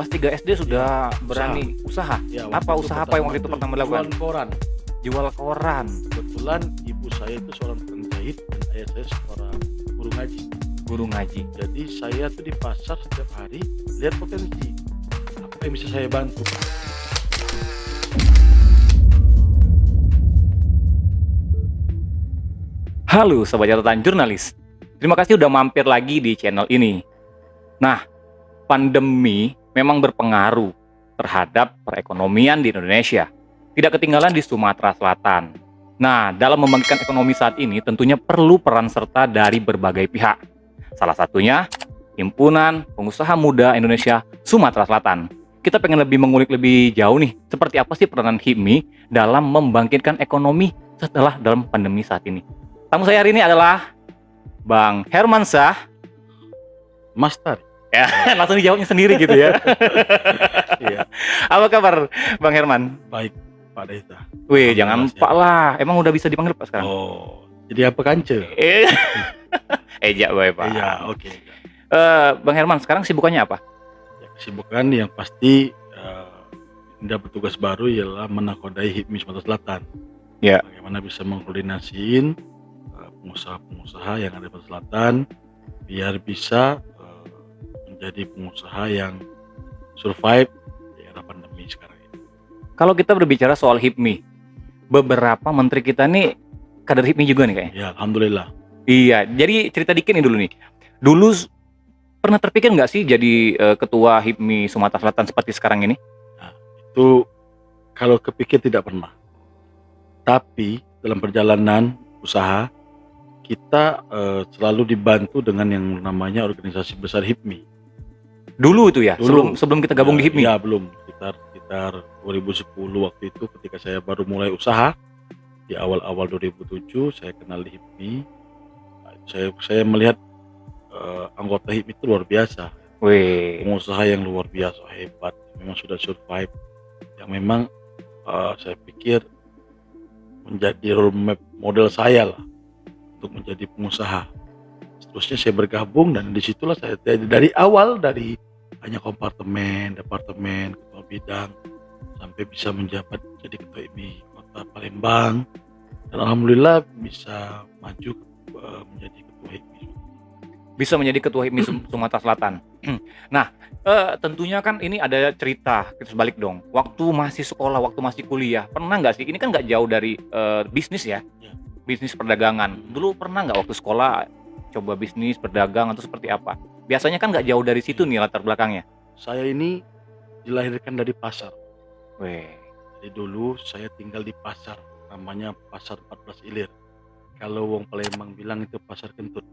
Kelas 3 SD sudah Usaha. berani usaha? Ya, Apa waktu itu usaha apa yang waktu itu pertama pertama dilakukan? jualan koran. Jual koran. Kebetulan ibu saya itu seorang tukang jahit dan ayah saya seorang guru ngaji. Guru ngaji. Jadi saya tuh di pasar setiap hari lihat potensi apa yang bisa saya bantu. Halo Sobat Catatan Jurnalis, terima kasih udah mampir lagi di channel ini. Nah, pandemi memang berpengaruh terhadap perekonomian di Indonesia. Tidak ketinggalan di Sumatera Selatan. Nah, dalam membangkitkan ekonomi saat ini tentunya perlu peran serta dari berbagai pihak. Salah satunya, Himpunan Pengusaha Muda Indonesia Sumatera Selatan. Kita pengen lebih mengulik lebih jauh nih, seperti apa sih peranan HIPMI dalam membangkitkan ekonomi setelah dalam pandemi saat ini. Tamu saya hari ini adalah Bang Hermansyah. Master. Ya, langsung dijawabnya sendiri gitu ya. Iya. Apa kabar Bang Herman? Baik, Pak Desa. Wih, jangan Mas, Pak lah. Emang udah bisa dipanggil Pak sekarang? Oh, jadi apa kance? Ejak baik Pak. Iya, oke. Bang Herman, sekarang sibukannya apa? Ya, kesibukan yang pasti Anda bertugas baru ialah menakodai HIPMI Sumatera Selatan. Ya. Bagaimana bisa mengkoordinasiin pengusaha-pengusaha yang ada di Sumatera Selatan biar bisa menjadi pengusaha yang survive di era pandemi sekarang ini. Kalau kita berbicara soal HIPMI, beberapa menteri kita nih kader HIPMI juga nih kayaknya. Ya, alhamdulillah. Iya, jadi cerita dikit nih dulu nih. Dulu pernah terpikir nggak sih jadi ketua HIPMI Sumatera Selatan seperti sekarang ini? Nah, itu kalau kepikir tidak pernah. Tapi dalam perjalanan usaha kita selalu dibantu dengan yang namanya organisasi besar HIPMI. Dulu itu ya, Dulu. sebelum kita gabung di HIPMI. Ya, belum. Sekitar 2010 waktu itu ketika saya baru mulai usaha di awal-awal 2007 saya kenal di HIPMI. Saya melihat anggota HIPMI itu luar biasa. Wih, Pengusaha yang luar biasa hebat, memang sudah survive. Yang memang saya pikir menjadi role model saya lah untuk menjadi pengusaha. Seterusnya saya bergabung dan disitulah saya dari awal dari hanya kompartemen, departemen, ketua bidang sampai bisa menjabat jadi ketua HIPMI Kota Palembang dan alhamdulillah bisa maju menjadi ketua HIPMI. bisa menjadi ketua HIPMI Sumatera Selatan. Nah, tentunya kan ini ada cerita, kita sebalik dong. Waktu masih sekolah, waktu masih kuliah, pernah nggak sih? Ini kan nggak jauh dari bisnis ya, Ya. bisnis perdagangan. Dulu pernah nggak waktu sekolah coba bisnis perdagangan atau seperti apa? Biasanya kan nggak jauh dari situ nih latar belakangnya. Saya ini dilahirkan dari pasar. Weh, Jadi dulu saya tinggal di pasar, namanya Pasar 14 Ilir. Kalau wong Palembang bilang itu pasar kentut.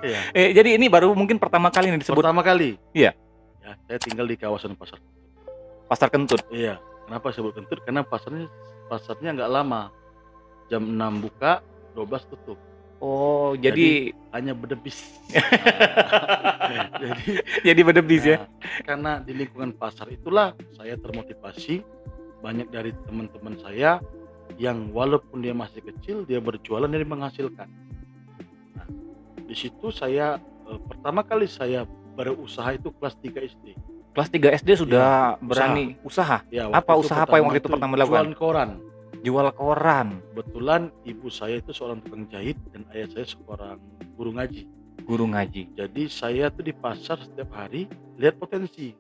Iya. jadi ini baru mungkin pertama kali nih disebut Pertama kali. Iya. Ya, saya tinggal di kawasan pasar. pasar kentut. Iya. Kenapa sebut kentut? Karena pasarnya nggak lama. Jam 6 buka, 12 tutup. Oh, jadi Hanya berdebis. Jadi jadi berdebis ya. nah, karena di lingkungan pasar itulah saya termotivasi banyak dari teman-teman saya yang walaupun dia masih kecil dia berjualan dan menghasilkan. Nah, di situ saya pertama kali saya berusaha itu kelas 3 SD. Kelas 3 SD sudah Iya, berani usaha. Ya, Apa usaha apa yang waktu itu pertama dilakukan? Jualan koran. Jual koran. Kebetulan ibu saya itu seorang tukang jahit dan ayah saya seorang guru ngaji. Guru ngaji. Jadi saya tuh di pasar setiap hari lihat potensi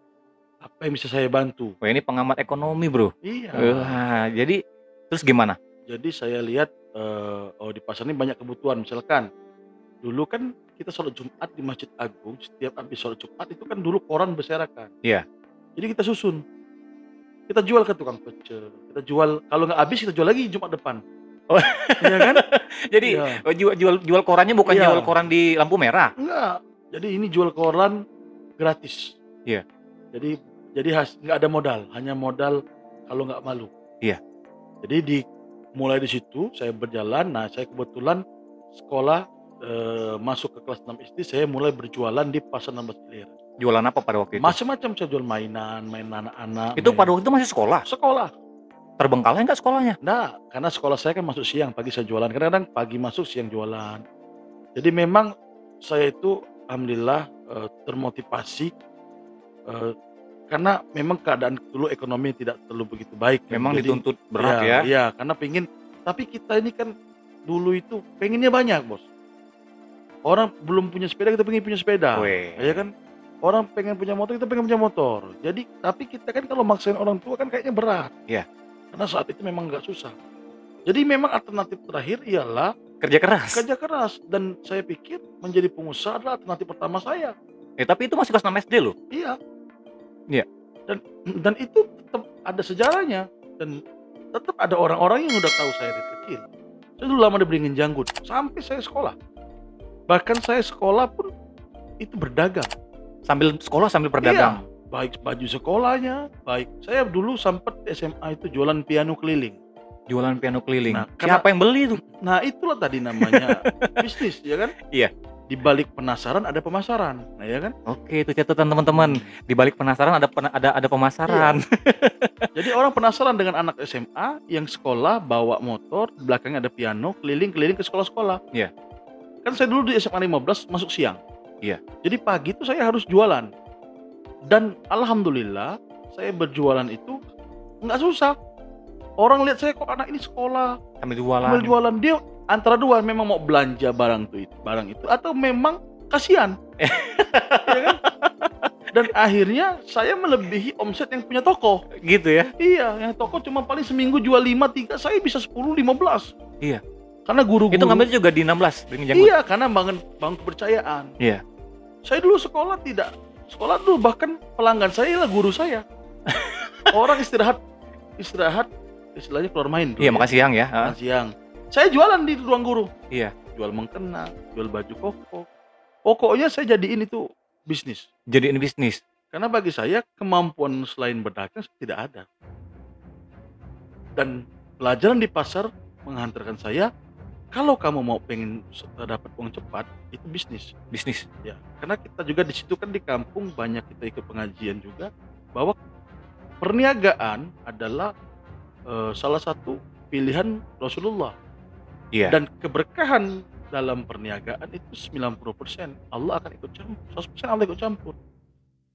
apa yang bisa saya bantu. Wah, ini pengamat ekonomi, Bro. Iya. Wah, jadi terus gimana? Jadi saya lihat oh di pasar ini banyak kebutuhan. Misalkan dulu kan kita sholat Jumat di Masjid Agung, setiap habis sholat Jumat itu kan dulu koran berserakan. Iya. Jadi kita susun, kita jual ke tukang pecel, kita jual, kalau nggak habis kita jual lagi Jumat depan. Oh. Iya kan? Jadi Iya. jual korannya bukan Iya. jual koran di lampu merah. Enggak. Jadi ini jual koran gratis. Iya. Jadi nggak ada modal, hanya modal kalau nggak malu. Iya. Jadi mulai di situ saya berjalan. Nah, saya kebetulan sekolah masuk ke kelas 6 SD, saya mulai berjualan di Pasar 16 Ilir. Jualan apa pada waktu itu? Macam-macam saya jual mainan anak-anak. Itu pada waktu itu masih sekolah. sekolah. Terbengkalai nggak sekolahnya? Nah, karena sekolah saya kan masuk siang, pagi saya jualan. Kadang-kadang pagi masuk, siang jualan. Jadi memang saya itu alhamdulillah termotivasi eee, karena memang keadaan dulu ekonomi tidak terlalu begitu baik kan. Memang Jadi dituntut berat iya ya. iya, karena tapi kita ini kan dulu itu pengennya banyak, Bos. Orang belum punya sepeda, kita pengen punya sepeda, Weh. ya kan? Orang pengen punya motor, kita pengen punya motor. Jadi tapi kita kan kalau maksain orang tua kan kayaknya berat. Iya. Karena saat itu memang nggak susah. Jadi memang alternatif terakhir ialah Kerja keras. kerja keras, dan saya pikir menjadi pengusaha adalah alternatif pertama saya. Tapi itu masih kelas 6 SD loh. Iya. Iya. Dan itu tetap ada sejarahnya, dan tetap ada orang-orang yang udah tahu saya dari kecil. Saya dulu lama dibeliin janggut sampai saya sekolah. Bahkan saya sekolah pun itu berdagang. Sambil sekolah sambil berdagang. Iya, baik baju sekolahnya, baik saya dulu sempat SMA itu jualan piano keliling. Jualan piano keliling. Nah, Siapa yang beli tuh? Nah, itulah tadi namanya bisnis, ya kan? Iya. Di balik penasaran ada pemasaran, nah, ya kan? Oke, itu catatan teman-teman. Di balik penasaran ada pemasaran. Jadi orang penasaran dengan anak SMA yang sekolah bawa motor, belakangnya ada piano, keliling-keliling ke sekolah-sekolah. Iya. Kan saya dulu di SMA 15 masuk siang. Iya. Jadi pagi itu saya harus jualan. Dan alhamdulillah saya berjualan itu nggak susah. Orang lihat saya, kok anak ini sekolah Sambil jualan. sambil jualan. Dia antara dua, memang mau belanja barang itu atau memang kasihan. Ya kan? Dan akhirnya saya melebihi omset yang punya toko. Gitu ya. Iya, yang toko cuma paling seminggu jual 5, 3, saya bisa 10, 15. Iya. Karena guru-guru. Itu ngambil juga di 16 dengan janggut. Iya, karena bangun kepercayaan. Iya. Saya dulu sekolah dulu bahkan pelanggan saya adalah guru saya. Orang istirahat istilahnya keluar main. Iya, makan siang ya. Makan siang. Saya jualan di ruang guru. Iya. Jual mengkena, jual baju koko. Pokoknya saya jadiin itu bisnis. Jadiin bisnis. Karena bagi saya kemampuan selain berdagang tidak ada. Dan pelajaran di pasar menghantarkan saya, kalau kamu mau pengen dapat uang cepat, itu bisnis. Bisnis. Ya, karena kita juga di situ kan di kampung banyak kita ikut pengajian juga, bahwa perniagaan adalah salah satu pilihan Rasulullah. Iya. Dan keberkahan dalam perniagaan itu 90% Allah akan ikut campur, 100% Allah ikut campur.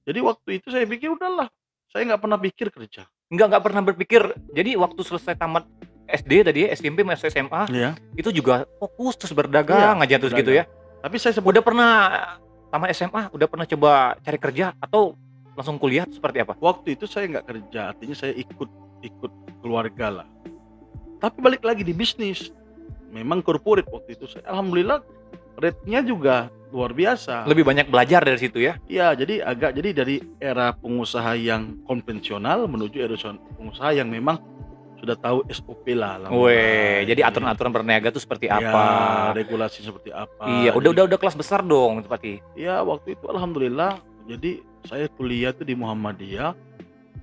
Jadi waktu itu saya pikir udahlah, saya nggak pernah pikir kerja. Nggak pernah berpikir. Jadi waktu selesai tamat SD tadi, SMP masuk SMA, Iya. itu juga fokus terus berdagang aja terus gitu ya. Tapi saya Udah pernah tamat SMA, udah pernah coba cari kerja atau langsung kuliah seperti apa? waktu itu saya nggak kerja, artinya saya ikut keluarga lah. Tapi balik lagi di bisnis, memang corporate waktu itu saya alhamdulillah rate-nya juga luar biasa. Lebih banyak belajar dari situ ya. Iya, jadi dari era pengusaha yang konvensional menuju era pengusaha yang memang sudah tahu SOP lah. Weh, jadi aturan-aturan berniaga itu seperti apa? Ya, regulasi seperti apa. Iya, udah kelas besar dong seperti. Iya, waktu itu alhamdulillah. Jadi saya kuliah tuh di Muhammadiyah.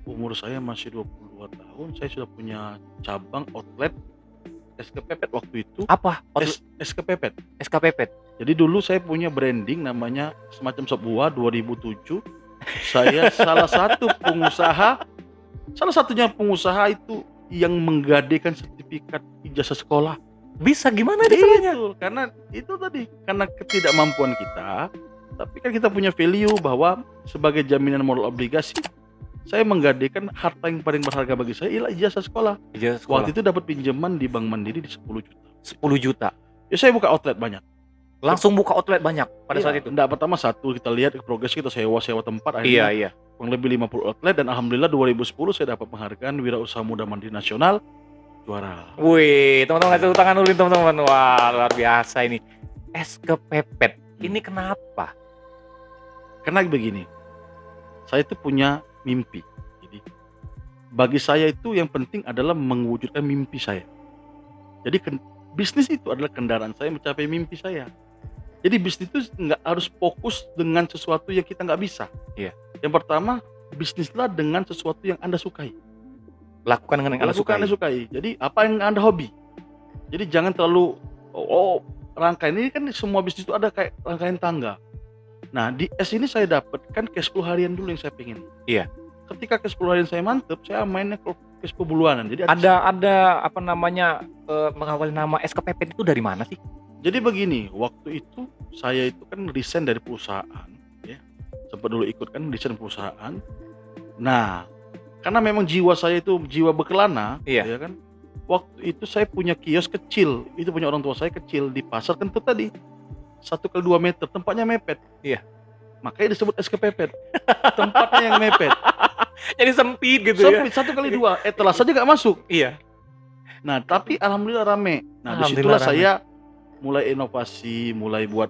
Umur saya masih 22 tahun. Saya sudah punya cabang outlet SKPPet waktu itu. Apa? SKPPet. SKPP. Jadi dulu saya punya branding namanya semacam sebuah 2007. Saya salah satunya pengusaha itu yang menggadaikan sertifikat ijazah sekolah. Bisa gimana caranya? Itu karena itu tadi, karena ketidakmampuan kita, tapi kan kita punya value bahwa sebagai jaminan moral obligasi, saya menggadaikan harta yang paling berharga bagi saya ialah ijazah sekolah. Ijazah sekolah. Waktu itu dapat pinjaman di Bank Mandiri di 10 juta. 10 juta. Ya saya buka outlet banyak. Langsung buka outlet banyak pada Iya, saat itu. Enggak, pertama satu kita lihat progres, kita sewa tempat, akhirnya Iya. kurang lebih 50 outlet, dan alhamdulillah 2010 saya dapat penghargaan Wirausaha Muda Mandiri Nasional, juara. Wih, teman-teman kasih tepuk tangan dulu teman-teman. Wah, luar biasa ini. SKPPet. Ini kenapa? Karena begini, saya itu punya mimpi. Jadi bagi saya itu yang penting adalah mewujudkan mimpi saya. Jadi bisnis itu adalah kendaraan saya mencapai mimpi saya. Jadi bisnis itu nggak harus fokus dengan sesuatu yang kita nggak bisa. Iya. Yang pertama, bisnislah dengan sesuatu yang Anda sukai. Lakukan dengan yang Anda Lakukan sukai. Anda sukai. Jadi apa yang Anda hobi. Jadi jangan terlalu rangkaian ini kan, semua bisnis itu ada kayak rangkaian tangga. Nah, di S ini saya dapatkan cash flow harian dulu yang saya pengen. Iya. Ketika cash flow harian saya mantep, saya mainnya cash flow bulanan. Jadi Ada apa namanya, mengawali nama SKPPet itu dari mana sih? Jadi begini, waktu itu saya itu kan resign dari perusahaan, ya. sempat dulu ikut kan desain perusahaan. Nah, karena memang jiwa saya itu jiwa berkelana, Iya. ya kan. Waktu itu saya punya kios kecil, itu punya orang tua saya kecil di pasar kan itu tadi 1 kali 2 meter, tempatnya mepet. Iya. Makanya disebut SKPPet. Tempatnya yang mepet. Jadi sempit gitu ya. Sempit 1 kali 2, etalase saja nggak masuk. Iya. Nah, tapi alhamdulillah rame. Nah, Alhamdulillah disitulah rame. saya mulai inovasi, mulai buat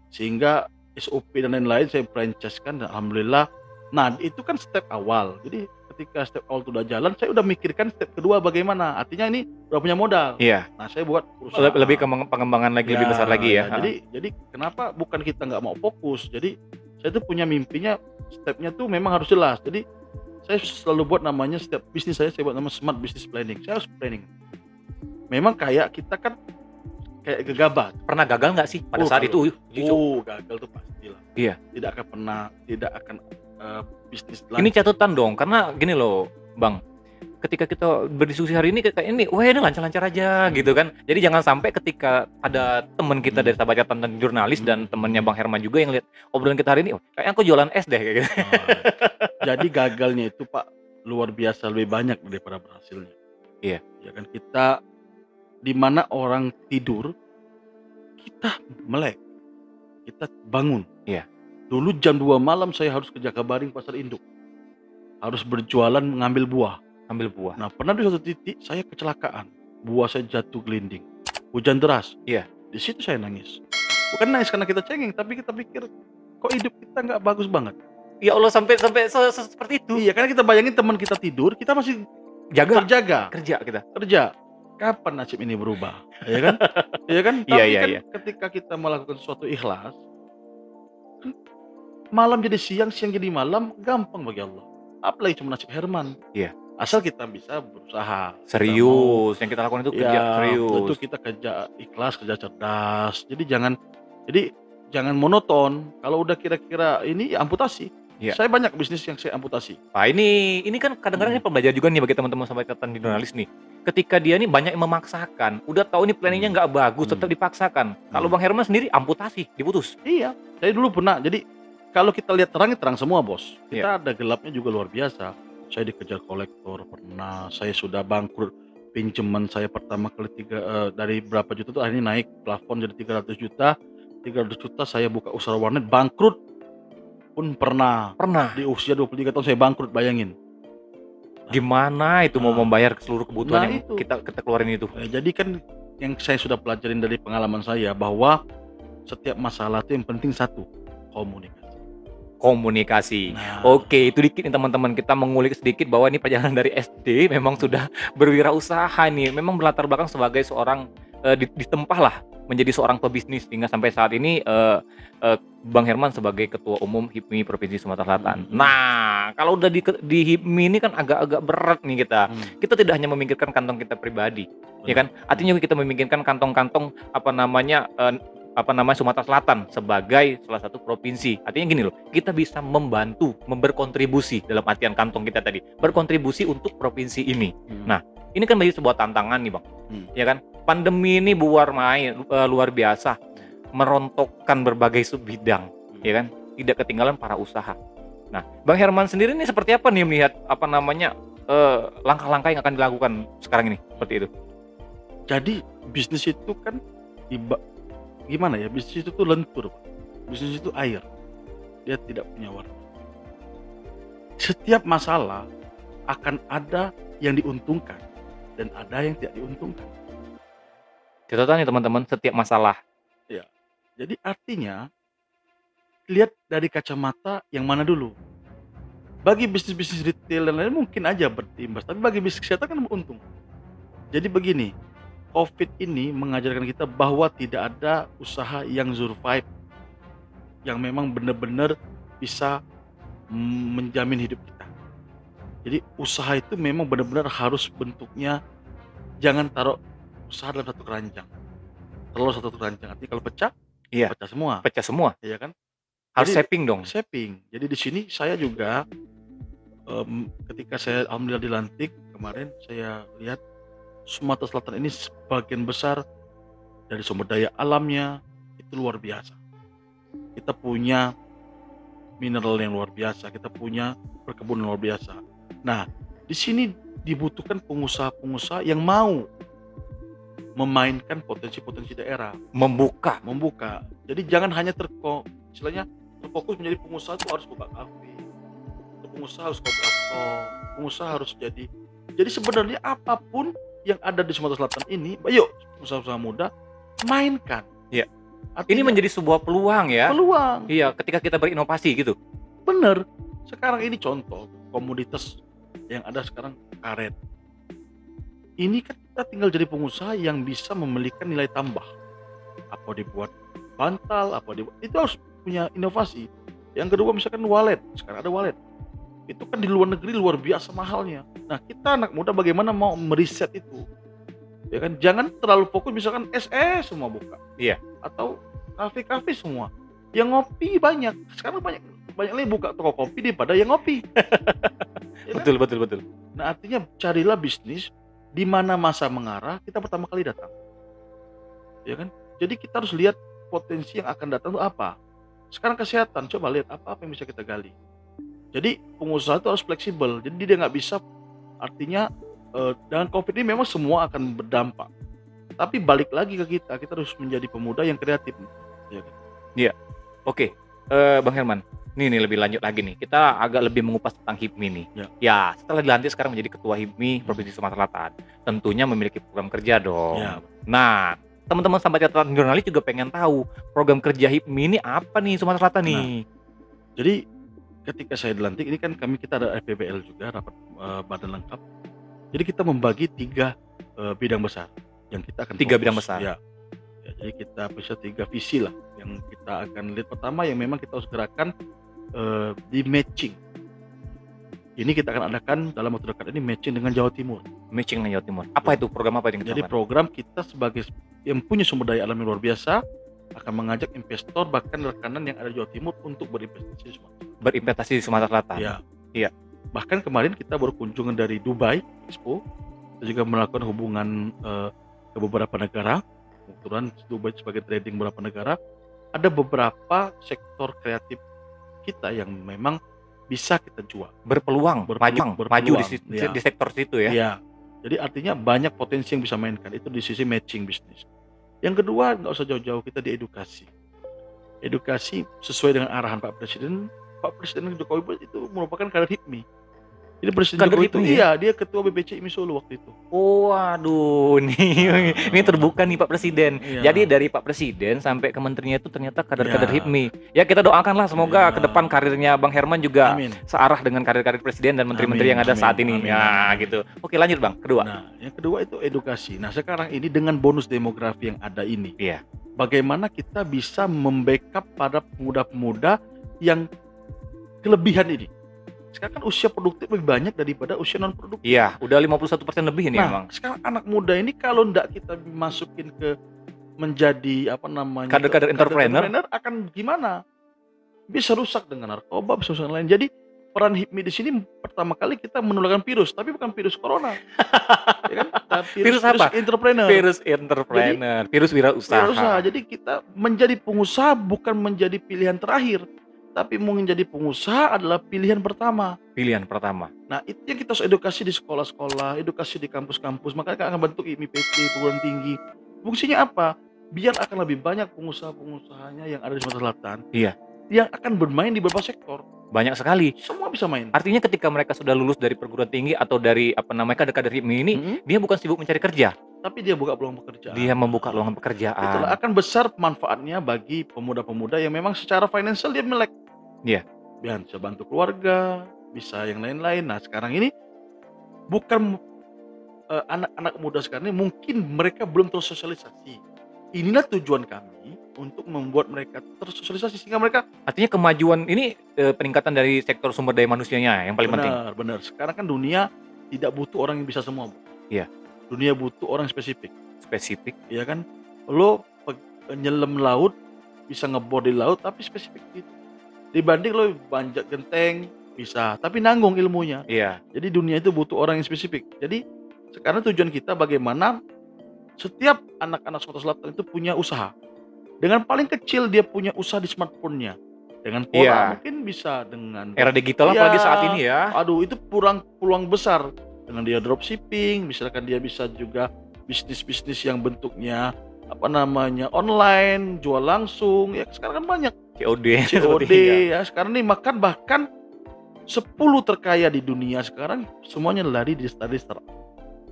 sehingga SOP dan lain-lain saya franchise-kan dan alhamdulillah. Nah, itu kan step awal. Jadi ketika step awal itu udah jalan, saya udah mikirkan step kedua bagaimana. Artinya ini udah punya modal. Iya. Nah, saya buat perusahaan. Lebih ke pengembangan lagi lebih besar lagi ya. Jadi kenapa bukan kita nggak mau fokus. Jadi saya tuh punya mimpinya, stepnya tuh memang harus jelas. Jadi saya selalu buat namanya setiap bisnis saya buat nama smart business planning. Saya harus planning. Memang kayak kita kan kayak gegabah. Pernah gagal nggak sih pada saat itu? Gagal tuh pastilah. Iya. Tidak akan bisnis Ini lancar. catatan dong, karena gini loh, Bang. Ketika kita berdiskusi hari ini kayak ini, wah ini lancar-lancar aja gitu kan. Jadi jangan sampai ketika ada teman kita dari Sahabat Catatan Jurnalis dan temennya Bang Herman juga yang lihat obrolan kita hari ini, oh, kayaknya aku jualan es deh kayak gitu. Jadi gagalnya itu Pak luar biasa, lebih banyak daripada berhasilnya. Iya. Ya kan, kita di mana orang tidur, kita melek, kita bangun. Iya. Dulu jam 2 malam saya harus ke Jakabaring Pasar Induk, harus berjualan mengambil buah. Ambil buah. Nah, pernah di suatu titik saya kecelakaan, buah saya jatuh gelinding, hujan deras. Iya. Di situ saya nangis. Bukan nangis karena kita cengeng, tapi kita pikir kok hidup kita nggak bagus banget. Ya Allah, sampai seperti itu. Iya, karena kita bayangin teman kita tidur, kita masih Jaga terjaga. kerja. Kapan nasib ini berubah? Ya kan? Iya kan? Iya, Tapi iya, kan iya. ketika kita melakukan sesuatu ikhlas, kan malam jadi siang, siang jadi malam, gampang bagi Allah. Apalagi cuma nasib Herman. Iya. Asal kita bisa berusaha. Serius, yang kita lakukan itu Kita mau, kerja ya, serius. tentu kita kerja ikhlas, kerja cerdas. Jadi jangan monoton. Kalau udah kira-kira ini ya amputasi. Iya. Saya banyak bisnis yang saya amputasi. Nah, ini kan kadang-kadang ini pembelajaran juga nih bagi teman-teman Sahabat Catatan Jurnalis nih. Ketika dia nih banyak yang memaksakan, udah tahu ini planningnya nggak bagus, tetap dipaksakan. Kalau Bang Herman sendiri amputasi, diputus. Iya, saya dulu pernah. Jadi kalau kita lihat terangnya terang semua bos. Iya. Kita ada gelapnya juga luar biasa. Saya dikejar kolektor pernah. Saya sudah bangkrut. Pinjaman saya pertama kali dari berapa juta tuh akhirnya naik plafon jadi 300 juta. 300 juta saya buka usaha warnet, bangkrut pun pernah. Pernah. Di usia 23 tahun saya bangkrut, bayangin. Gimana itu mau membayar seluruh kebutuhan Nah, yang itu. kita keluarin itu? Jadi kan yang saya sudah pelajarin dari pengalaman saya bahwa setiap masalah itu yang penting satu, komunikasi. Komunikasi. Oke, itu dikit nih teman-teman, kita mengulik sedikit bahwa ini perjalanan dari SD memang sudah berwirausaha nih, memang berlatar belakang sebagai seorang ditempah lah menjadi seorang pebisnis hingga sampai saat ini Bang Herman sebagai Ketua Umum HIPMI Provinsi Sumatera Selatan. Nah, kalau udah di HIPMI ini kan agak-agak berat nih kita. Kita tidak hanya memikirkan kantong kita pribadi, ya kan? Artinya kita memikirkan kantong-kantong Sumatera Selatan sebagai salah satu provinsi. Artinya gini loh, kita bisa membantu, berkontribusi dalam artian kantong kita tadi, berkontribusi untuk provinsi ini. Nah, ini kan menjadi sebuah tantangan nih Bang, ya kan? Pandemi ini luar biasa, merontokkan berbagai subbidang, ya kan? Tidak ketinggalan para usaha. Nah, Bang Herman sendiri ini seperti apa nih melihat langkah-langkah yang akan dilakukan sekarang ini seperti itu? Jadi bisnis itu kan gimana ya? Bisnis itu tuh lentur, Pak. Bisnis itu air. Dia tidak punya warna. Setiap masalah akan ada yang diuntungkan dan ada yang tidak diuntungkan. Catatan nih teman-teman, setiap masalah. Ya. Jadi artinya lihat dari kacamata yang mana dulu. Bagi bisnis-bisnis retail dan lain mungkin aja berimbas, tapi bagi bisnis kesehatan kan untung. Jadi begini, COVID ini mengajarkan kita bahwa tidak ada usaha yang survive, yang memang benar-benar bisa menjamin hidup kita. Jadi usaha itu memang benar-benar harus bentuknya, jangan taruh usaha dalam satu keranjang. Terlalu satu keranjang, artinya kalau pecah, Iya. pecah semua. Pecah semua. Iya kan? Harus Jadi, shaping dong. Shaping. Jadi di sini saya juga ketika saya alhamdulillah dilantik kemarin, saya lihat Sumatera Selatan ini sebagian besar dari sumber daya alamnya itu luar biasa. kita punya mineral yang luar biasa, kita punya perkebunan luar biasa. Nah, di sini dibutuhkan pengusaha-pengusaha yang mau memainkan potensi-potensi daerah, Membuka. Jadi jangan hanya istilahnya terfokus menjadi pengusaha itu harus buka kafe, pengusaha harus kontraktor, pengusaha harus jadi sebenarnya apapun yang ada di Sumatera Selatan ini, ayo pengusaha-pengusaha muda mainkan. Iya. Ini Artinya menjadi sebuah peluang ya. peluang. Iya, ketika kita berinovasi gitu. Bener. Sekarang ini contoh komoditas yang ada sekarang karet. Ini kan kita tinggal jadi pengusaha yang bisa memberikan nilai tambah. Apa dibuat bantal, itu harus punya inovasi. Yang kedua misalkan wallet. Sekarang ada wallet. Itu kan di luar negeri luar biasa mahalnya. Nah, kita anak muda bagaimana mau meriset itu? Ya kan, jangan terlalu fokus misalkan SE semua buka. Iya. Atau kafe-kafe semua. Yang ngopi banyak. Sekarang banyak lagi buka toko kopi daripada yang ngopi. Ya kan? Betul. Nah, artinya carilah bisnis di mana masa mengarah, kita pertama kali datang. Ya kan? Jadi kita harus lihat potensi yang akan datang itu apa. Sekarang kesehatan, coba lihat apa yang bisa kita gali. Jadi pengusaha itu harus fleksibel. Jadi dia nggak bisa, artinya dengan COVID ini memang semua akan berdampak. Tapi balik lagi ke kita harus menjadi pemuda yang kreatif. Ya kan? Iya. Oke. Bang Herman, nih lebih lanjut lagi nih. Kita agak lebih mengupas tentang HIPMI nih. Ya, setelah dilantik sekarang menjadi Ketua HIPMI Provinsi Sumatera Selatan, tentunya memiliki program kerja dong. Ya. Nah, teman-teman sahabat catatan jurnalis juga pengen tahu program kerja HIPMI ini apa nih Sumatera Selatan nih. Jadi ketika saya dilantik ini kan kita ada RPBL juga, rapat badan lengkap. Jadi kita membagi 3 bidang besar yang kita akan 3 bidang besar. Ya, jadi kita bisa 3 visi lah yang kita akan lihat. Pertama yang memang kita harus gerakan di matching. Ini kita akan adakan dalam waktu dekat ini matching dengan Jawa Timur. Matching dengan Jawa Timur. Apa itu program apa yang kita Jadi lakukan? program kita sebagai yang punya sumber daya alam yang luar biasa akan mengajak investor bahkan rekanan yang ada di Jawa Timur untuk berinvestasi di Sumatera. Berinvestasi di Sumatera Selatan. Ya. Iya. Bahkan kemarin kita baru kunjungan dari Dubai Expo. Kita juga melakukan hubungan ke beberapa negara. Kebetulan Dubai sebagai trading beberapa negara. Ada beberapa sektor kreatif kita yang memang bisa kita jual. Berpeluang maju di sektor situ ya. Iya. Jadi artinya banyak potensi yang bisa mainkan. Itu di sisi matching bisnis. Yang kedua, nggak usah jauh-jauh, kita di edukasi. Edukasi sesuai dengan arahan Pak Presiden. Pak Presiden Jokowi itu merupakan kader HIPMI. Jadi Presiden Kader Jokowi itu, HIPMI iya, dia ketua BPC IMI Solo waktu itu. Oh, waduh, ini terbuka nih Pak Presiden. Iya. Jadi dari Pak Presiden sampai ke menterinya itu ternyata kader-kader HIPMI. Ya kita doakanlah semoga ke depan karirnya Bang Herman juga searah dengan karir-karir Presiden dan menteri-menteri yang ada saat ini. Gitu. Oke, lanjut Bang. Kedua. Nah, yang kedua itu edukasi. Nah, sekarang ini dengan bonus demografi yang ada ini, Iya. bagaimana kita bisa membackup para pemuda-pemuda yang kelebihan ini. Sekarang kan usia produktif lebih banyak daripada usia non produktif. Iya, udah 51% lebih ini Nah, emang. sekarang anak muda ini kalau enggak kita masukin ke menjadi kader-kader entrepreneur akan gimana? Bisa rusak dengan narkoba, bisa rusak dengan lain. Jadi peran HIPMI di sini pertama kali kita menularkan virus, tapi bukan virus corona. Ya kan? Virus apa? Entrepreneur. Virus entrepreneur, virus wirausaha. Jadi kita menjadi pengusaha bukan menjadi pilihan terakhir, tapi menjadi pengusaha adalah pilihan pertama. Pilihan pertama. Nah, itu yang kita harus edukasi di sekolah-sekolah, edukasi di kampus-kampus. Makanya kita akan bentuk IMIPT, perguruan tinggi. Fungsinya apa? Biar akan lebih banyak pengusaha-pengusahanya yang ada di Sumatera Selatan. Iya. Yang akan bermain di beberapa sektor. Banyak sekali. Semua bisa main. Artinya ketika mereka sudah lulus dari perguruan tinggi atau dari kader-kader HIPMI ini, dia bukan sibuk mencari kerja, tapi dia buka peluang pekerjaan. Dia membuka lowongan pekerjaan. Itulah akan besar manfaatnya bagi pemuda-pemuda yang memang secara finansial dia melek. Iya. Dia bisa bantu keluarga, bisa yang lain-lain. Nah, sekarang ini bukan anak-anak muda sekarang ini mungkin mereka belum tersosialisasi. Inilah tujuan kami untuk membuat mereka tersosialisasi sehingga mereka. Artinya kemajuan ini peningkatan dari sektor sumber daya manusianya yang paling penting. Benar. Sekarang kan dunia tidak butuh orang yang bisa semua. Iya. Dunia butuh orang spesifik. Iya kan? Lo nyelam laut bisa ngebor di laut tapi spesifik gitu. Dibanding lo banjak genteng bisa, tapi nanggung ilmunya. Iya. Jadi dunia itu butuh orang yang spesifik. Jadi sekarang tujuan kita bagaimana setiap anak-anak Sumatera Selatan itu punya usaha. Dengan paling kecil dia punya usaha di smartphone-nya. Dengan pola Iya. mungkin bisa dengan Era digital iya, apalagi saat ini ya. aduh itu peluang besar. Dengan dia dropshipping, misalkan dia bisa juga bisnis-bisnis yang bentuknya online, jual langsung, ya sekarang kan banyak COD COD seperti ya. ya. Sekarang nih bahkan 10 terkaya di dunia sekarang semuanya lari dari startup.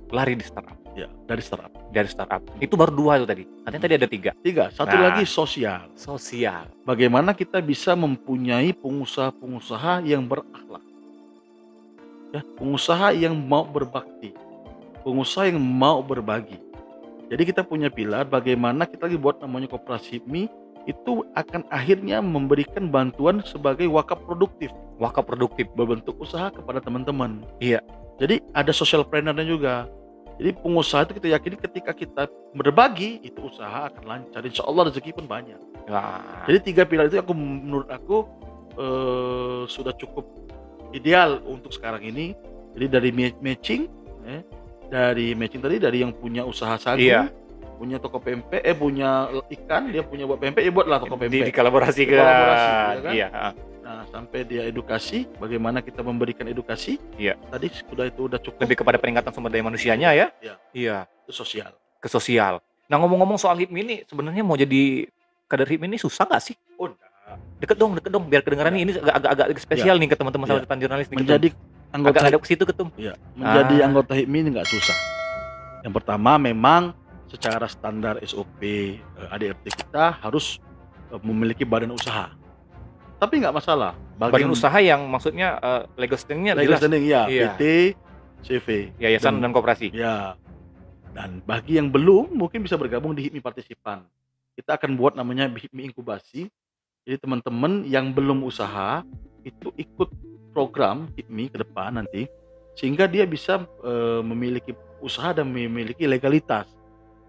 Lari di startup. Ya, dari startup. Dari startup. Itu baru 2 itu tadi. Katanya tadi ada 3. 3, satu Nah. lagi sosial. Sosial. Bagaimana kita bisa mempunyai pengusaha-pengusaha yang berakhlak. Ya, pengusaha yang mau berbakti. Pengusaha yang mau berbagi. Jadi kita punya pilar bagaimana kita lagi buat namanya koperasi HIPMI itu akan akhirnya memberikan bantuan sebagai wakaf produktif. Wakaf produktif. Berbentuk usaha kepada teman-teman. Iya. Jadi ada social planner-nya juga. Jadi pengusaha itu kita yakini ketika kita berbagi itu usaha akan lancar. Insya Allah rezeki pun banyak. Wah. Jadi 3 pilar itu menurut aku sudah cukup ideal untuk sekarang ini. Jadi dari matching, dari yang punya usaha sagu, Iya. punya toko pempek, punya ikan, dia punya buat pempek, ya buatlah toko pempek. Dikolaborasikan. Ya kan? Iya. Nah, sampai dia edukasi, bagaimana kita memberikan edukasi. Iya. Tadi udah cukup. Lebih kepada peningkatan sumber daya manusianya ya. Iya. Itu sosial. Ke sosial. Nah, ngomong-ngomong soal HIPMI ini sebenarnya mau jadi kader HIPMI ini susah nggak sih? Oh, enggak. Deket dong biar kedengaran nih, ini agak spesial nih ke teman-teman sahabat jurnalis nih. Menjadi anggota agak ada ke situ Ketum. Iya, menjadi anggota HIPMI ini nggak susah. Yang pertama memang secara standar SOP ADRT kita harus memiliki badan usaha. Tapi nggak masalah. Badan usaha yang maksudnya legal standing-nya legal jelas. standing ya, Iya. PT, CV, Yayasan dan koperasi. Ya. Dan bagi yang belum mungkin bisa bergabung di HIPMI partisipan. Kita akan buat namanya HIPMI inkubasi. Jadi teman-teman yang belum usaha itu ikut program HIPMI ke depan nanti sehingga dia bisa memiliki usaha dan memiliki legalitas.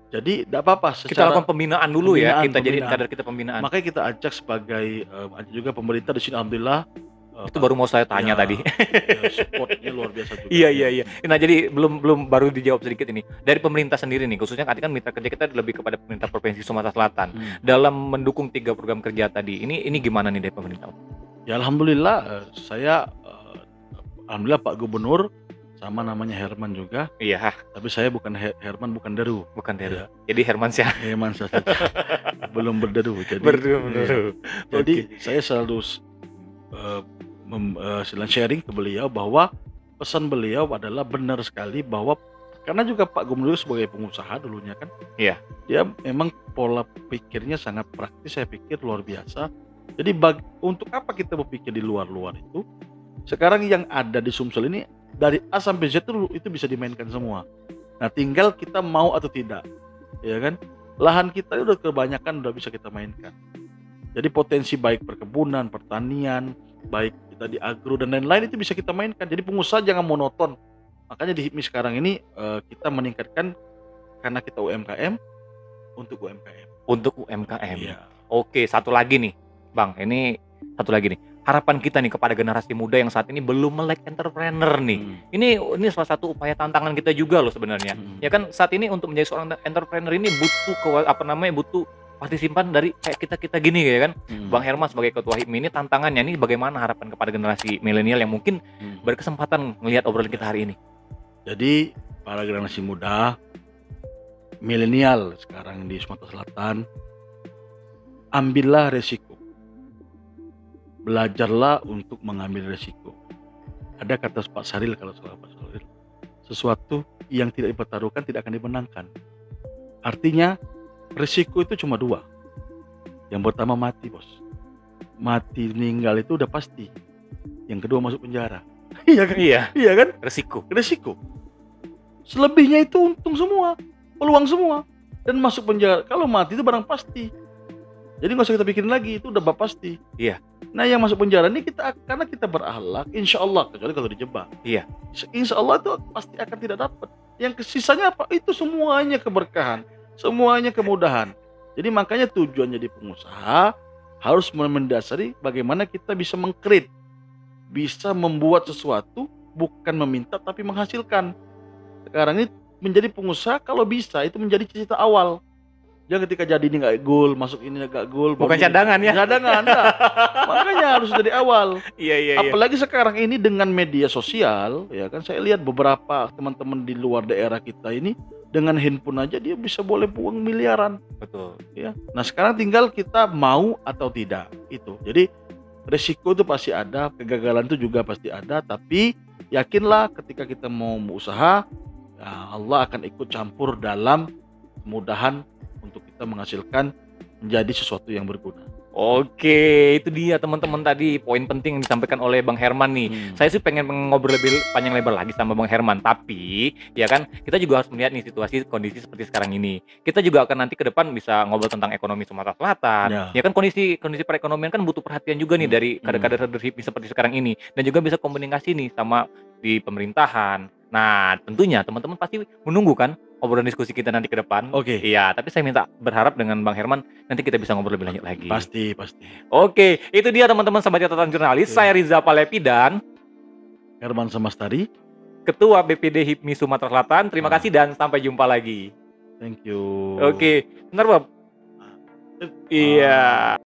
Jadi tidak apa-apa Kita lakukan pembinaan dulu ya, kita jadiin kader kita pembinaan. Makanya kita ajak sebagai juga pemerintah di sini alhamdulillah. Itu baru mau saya tanya tadi. Supportnya luar biasa juga. Iya. Nah, jadi belum baru dijawab sedikit ini. Dari pemerintah sendiri nih, khususnya kan mitra kerja kita lebih kepada pemerintah Provinsi Sumatera Selatan. Dalam mendukung 3 program kerja tadi, ini gimana nih dari pemerintah? Ya alhamdulillah alhamdulillah Pak Gubernur sama namanya Herman juga. Iya. Tapi saya bukan Herman, bukan Deru. Bukan Deru. Ya. Jadi Herman saja. Herman saja. Belum berderu. Jadi berderu. Jadi saya selalu sharing ke beliau bahwa pesan beliau adalah benar sekali bahwa karena juga Pak Gubernur sebagai pengusaha dulunya kan. Iya. Dia memang pola pikirnya sangat praktis, saya pikir luar biasa. Jadi untuk apa kita berpikir di luar-luar itu? Sekarang yang ada di Sumsel ini dari A sampai Z itu bisa dimainkan semua. Nah, tinggal kita mau atau tidak. Ya kan? Lahan kita udah kebanyakan udah bisa kita mainkan. Jadi potensi baik perkebunan, pertanian, baik kita di agro dan lain-lain itu bisa kita mainkan. Jadi pengusaha jangan monoton. Makanya di HIPMI sekarang ini kita meningkatkan karena kita UMKM untuk UMKM. Untuk UMKM. Iya. Oke, satu lagi nih, Bang. Ini satu lagi nih. Harapan kita nih kepada generasi muda yang saat ini belum melek entrepreneur nih. Ini salah satu upaya tantangan kita juga loh sebenarnya. Ya kan saat ini untuk menjadi seorang entrepreneur ini butuh butuh partisipan dari kayak kita gini ya kan. Bang Herman sebagai ketua HIPMI ini tantangannya ini bagaimana harapan kepada generasi milenial yang mungkin berkesempatan melihat obrolan kita hari ini. Jadi para generasi muda milenial sekarang di Sumatera Selatan, ambillah resiko. Belajarlah untuk mengambil resiko. Ada kata Pak Saril, kalau salah Pak Saril, sesuatu yang tidak dipertaruhkan tidak akan dimenangkan. Artinya resiko itu cuma 2. Yang pertama mati, bos. Mati meninggal itu udah pasti. Yang kedua masuk penjara. Iya kan? Iya kan? Resiko. Selebihnya itu untung semua, peluang semua, dan masuk penjara. Kalau mati itu barang pasti. Jadi nggak usah kita pikirin lagi, itu udah pasti. Iya. Nah yang masuk penjara ini karena kita berakhlak, insya Allah, kecuali kalau dijebak. Iya. Insya Allah itu pasti akan tidak dapat. Yang sisanya apa? Itu semuanya keberkahan, semuanya kemudahan. Jadi makanya tujuan jadi pengusaha harus mendasari bagaimana kita bisa meng-create, bisa membuat sesuatu, bukan meminta tapi menghasilkan. Sekarang ini menjadi pengusaha kalau bisa itu menjadi cita-cita awal. Dia ketika jadi ini nggak gol, masuk ini nggak gol, Bukan cadangan ya? Cadangan, enggak. Makanya harus dari awal. Iya, iya, iya. Apalagi sekarang ini dengan media sosial, ya kan saya lihat beberapa teman-teman di luar daerah kita ini dengan handphone aja dia bisa boleh uang miliaran, Betul. ya. Nah sekarang tinggal kita mau atau tidak itu. Jadi resiko itu pasti ada, kegagalan itu juga pasti ada, tapi yakinlah ketika kita mau usaha, ya Allah akan ikut campur dalam kemudahan untuk kita menghasilkan menjadi sesuatu yang berguna. Oke, itu dia teman-teman tadi poin penting yang disampaikan oleh Bang Herman nih. Saya sih pengen ngobrol lebih panjang lebar lagi sama Bang Herman, tapi ya kan kita juga harus melihat nih situasi kondisi seperti sekarang ini. Kita juga akan nanti ke depan bisa ngobrol tentang ekonomi Sumatera Selatan. Ya. Ya kan kondisi perekonomian kan butuh perhatian juga nih dari kader-kader leadership seperti sekarang ini, dan juga bisa komunikasi nih sama di pemerintahan. Nah, tentunya teman-teman pasti menunggu kan obrolan diskusi kita nanti ke depan. Oke. Iya, tapi saya berharap dengan Bang Herman nanti kita bisa ngobrol lebih lanjut lagi. Pasti. Oke, itu dia teman-teman sahabat catatan jurnalis. Saya Riza Palepi dan Herman Samastari. Ketua BPD HIPMI Sumatera Selatan. Terima kasih dan sampai jumpa lagi. Thank you. Oke, benar Bob? Iya.